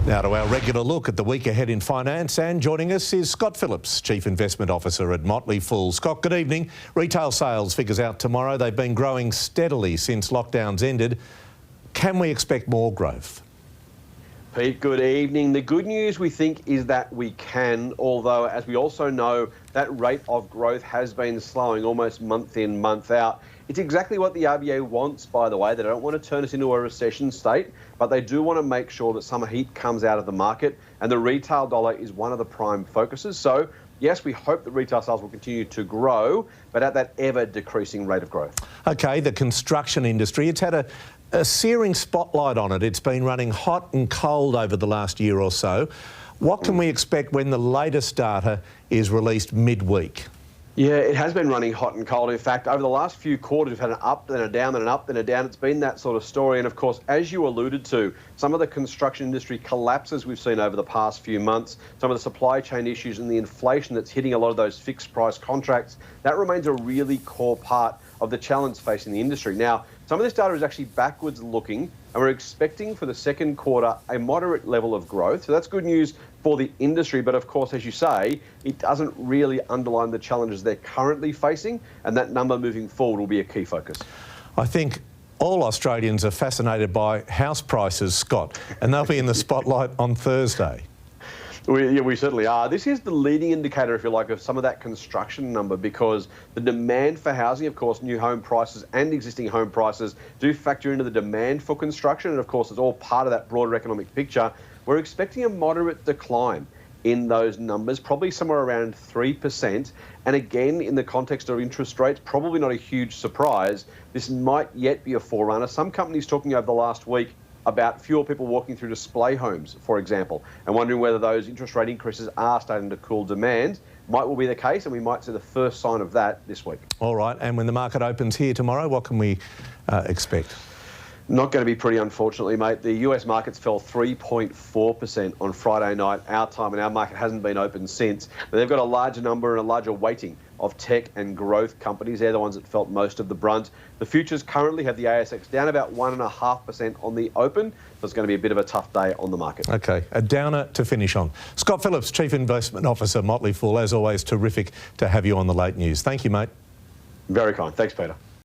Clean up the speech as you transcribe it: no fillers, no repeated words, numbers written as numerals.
Now to our regular look at the week ahead in finance, and joining us is Scott Phillips, Chief Investment Officer at Motley. Scott, good evening. Retail sales figures out tomorrow. They've been growing steadily since lockdowns ended. Can we expect more growth? Pete, good evening. The good news, we think, is that we can, although, as we also know, that rate of growth has been slowing almost month in, month out. It's exactly what the RBA wants, by the way. They don't want to turn us into a recession state, but they do want to make sure that some heat comes out of the market, and the retail dollar is one of the prime focuses. So, yes, we hope that retail sales will continue to grow, but at that ever-decreasing rate of growth. OK, the construction industry, it's had a searing spotlight on it. It's been running hot and cold over the last year or so. What can we expect when the latest data is released midweek? Yeah, it has been running hot and cold. In fact, over the last few quarters, we've had an up, then a down, then an up, then a down. It's been that sort of story. And of course, as you alluded to, some of the construction industry collapses we've seen over the past few months, some of the supply chain issues and the inflation that's hitting a lot of those fixed price contracts, that remains a really core part of the challenge facing the industry. Now, some of this data is actually backwards looking, and we're expecting for the second quarter a moderate level of growth. So that's good news for the industry. But of course, as you say, it doesn't really underline the challenges they're currently facing, and that number moving forward will be a key focus. I think all Australians are fascinated by house prices, Scott, and they'll be in the spotlight on Thursday. We certainly are. This is the leading indicator, if you like, of some of that construction number, because the demand for housing, of course, new home prices and existing home prices do factor into the demand for construction. And of course, it's all part of that broader economic picture. We're expecting a moderate decline in those numbers, probably somewhere around 3%. And again, in the context of interest rates, probably not a huge surprise. This might yet be a forerunner. Some companies talking over the last week about fewer people walking through display homes, for example, and wondering whether those interest rate increases are starting to cool demand. Might well be the case, and we might see the first sign of that this week. All right, and when the market opens here tomorrow, what can we expect? Not going to be pretty, unfortunately, mate. The US markets fell 3.4% on Friday night, our time, and our market hasn't been open since. But they've got a larger number and a larger weighting of tech and growth companies. They're the ones that felt most of the brunt. The futures currently have the ASX down about 1.5% on the open, so it's going to be a bit of a tough day on the market. OK, a downer to finish on. Scott Phillips, Chief Investment Officer, Motley. As always, terrific to have you on the late news. Thank you, mate. Very kind. Thanks, Peter.